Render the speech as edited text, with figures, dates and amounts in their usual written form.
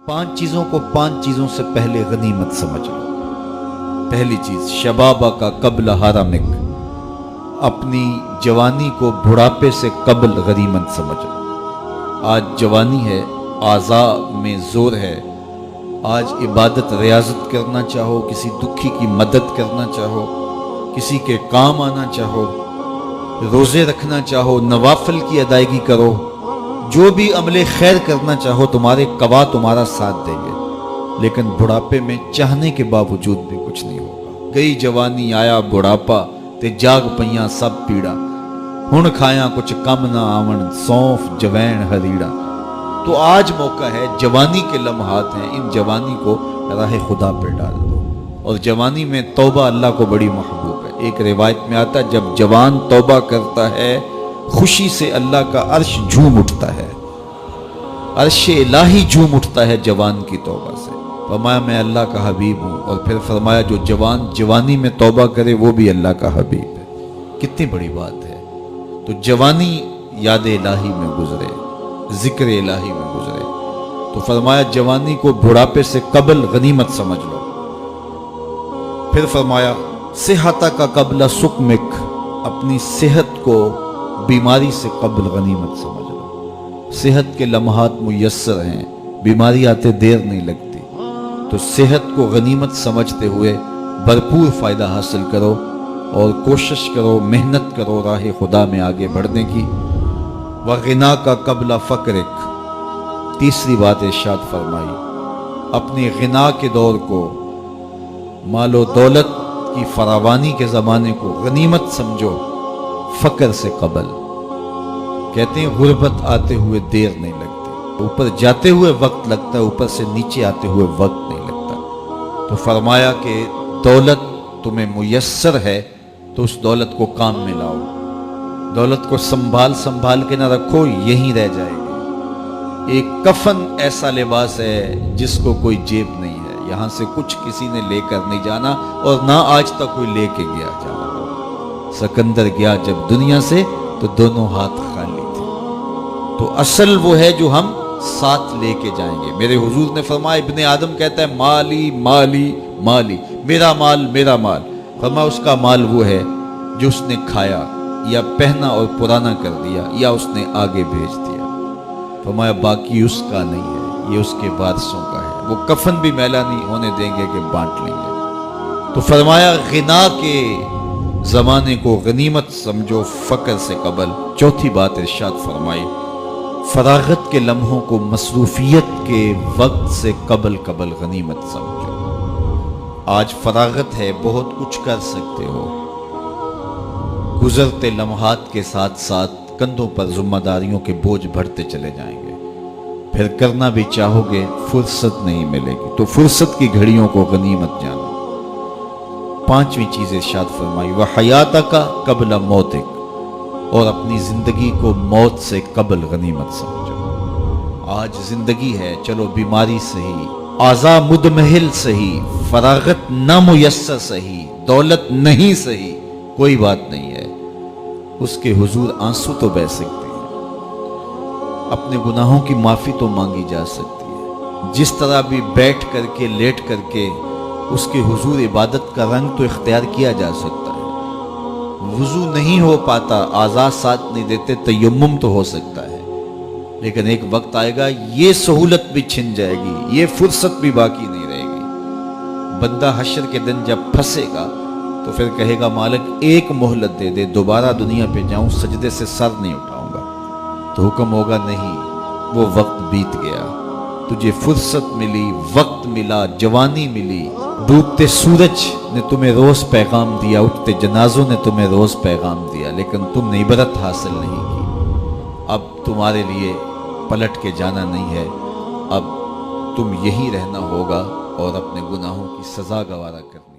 5 चीज़ों को 5 चीज़ों से पहले गनीमत समझ लो। पहली चीज़, शबाबा का कब्ल हरमिक, अपनी जवानी को बुढ़ापे से कब्ल गनीमत समझ लो। आज जवानी है, आज़ा में ज़ोर है, आज इबादत रियाजत करना चाहो, किसी दुखी की मदद करना चाहो, किसी के काम आना चाहो, रोज़े रखना चाहो, नवाफिल की अदायगी करो, जो भी अमले खैर करना चाहो, तुम्हारे कवा तुम्हारा साथ देंगे। लेकिन बुढ़ापे में चाहने के बावजूद भी कुछ नहीं होगा। गई जवानी आया बुढ़ापा, ते जाग पइयां सब पीड़ा, हुण खाया कुछ कम ना आवण, सौंफ जवैन हरीड़ा। तो आज मौका है, जवानी के लम्हात हैं, इन जवानी को राह खुदा पे डाल दो। और जवानी में तौबा अल्लाह को बड़ी महबूब है। एक रिवायत में आता है, जब जवान तौबा करता है, खुशी से अल्लाह का अर्श झूम उठता है, अर्श इलाही झूम उठता है जवान की तौबा से। फरमाया मैं अल्लाह का हबीब हूँ, और फिर फरमाया जो जवान जवानी में तौबा करे वो भी अल्लाह का हबीब है। कितनी बड़ी बात है। तो जवानी याद इलाही में गुजरे, जिक्र इलाही में गुजरे। तो फरमाया जवानी को बुढ़ापे से कबल गनीमत समझ लो। फिर फरमाया सेहता का कबला सुकमिक, अपनी सेहत को बीमारी से कब्ल गनीमत समझ लो। सेहत के लम्हात मुयस्सर हैं, बीमारी आते देर नहीं लगती। तो सेहत को गनीमत समझते हुए भरपूर फ़ायदा हासिल करो और कोशिश करो, मेहनत करो राह खुदा में आगे बढ़ने की। व गिना का कबला फ़क्रिक, तीसरी बात इरशाद फरमाई, अपने गिना के दौर को, मालो दौलत की फरावानी के ज़माने को गनीमत समझो, फ़क्र से कबल। कहते हैं गुर्बत आते हुए देर नहीं लगती, ऊपर जाते हुए वक्त लगता है, ऊपर से नीचे आते हुए वक्त नहीं लगता। तो फरमाया कि दौलत तुम्हें मुयस्सर है तो उस दौलत को काम में लाओ। दौलत को संभाल संभाल के ना रखो, यहीं रह जाएगी। एक कफन ऐसा लिबास है जिसको कोई जेब नहीं है, यहाँ से कुछ किसी ने लेकर नहीं जाना, और ना आज तक कोई लेके गया जाना। सिकंदर गया जब दुनिया से तो दोनों हाथ खाली थे। तो असल वो है जो हम साथ लेके जाएंगे। मेरे हुजूर ने फरमाया, इब्ने आदम कहता है माली माली माली, मेरा माल मेरा माल। फरमाया उसका माल वो है जो उसने खाया या पहना और पुराना कर दिया या उसने आगे भेज दिया। फरमाया बाकी उसका नहीं है, ये उसके वारिसों का है। वो कफन भी मैला नहीं होने देंगे कि बांट लेंगे। तो फरमाया गिना के ज़माने को गनीमत समझो, फ़क्र से कबल। चौथी बात इरशाद फरमाई, फरागत के लम्हों को मसरूफियत के वक्त से कबल कबल गनीमत समझो। आज फरागत है, बहुत कुछ कर सकते हो, गुजरते लम्हात के साथ साथ कंधों पर जिम्मेदारियों के बोझ बढ़ते चले जाएंगे। फिर करना भी चाहोगे, फुर्सत नहीं मिलेगी। तो फुर्सत की घड़ियों को गनीमत जानो। पांचवी चीज इरशाद फरमाई, वह हयाता का कबल मौतिक, और अपनी जिंदगी को मौत से कबल गनीमत समझो। आज जिंदगी है, चलो बीमारी सही, आज़ा मुदमहिल सही, फरागत नामुयस्सर सही, दौलत नहीं सही, कोई बात नहीं है। उसके हुजूर आंसू तो बह सकते हैं, अपने गुनाहों की माफ़ी तो मांगी जा सकती है। जिस तरह भी बैठ करके लेट करके उसके हुजूर इबादत का रंग तो इख्तियार किया जा सकता है। वुज़ू नहीं हो पाता, आज़ाद साथ नहीं देते, तयम्मुम तो हो सकता है। लेकिन एक वक्त आएगा ये सहूलत भी छिन जाएगी, ये फुर्सत भी बाकी नहीं रहेगी। बंदा हश्र के दिन जब फंसेगा तो फिर कहेगा मालिक एक मोहलत दे दे, दोबारा दुनिया पे जाऊं, सजदे से सर नहीं उठाऊंगा। तो हुक्म होगा नहीं, वो वक्त बीत गया, तुझे फुर्सत मिली, वक्त मिला, जवानी मिली। डूबते सूरज ने तुम्हें रोज पैगाम दिया, उठते जनाजों ने तुम्हें रोज पैगाम दिया, लेकिन तुमने इबरत हासिल नहीं की। अब तुम्हारे लिए पलट के जाना नहीं है, अब तुम यही रहना होगा और अपने गुनाहों की सजा गवारा करना।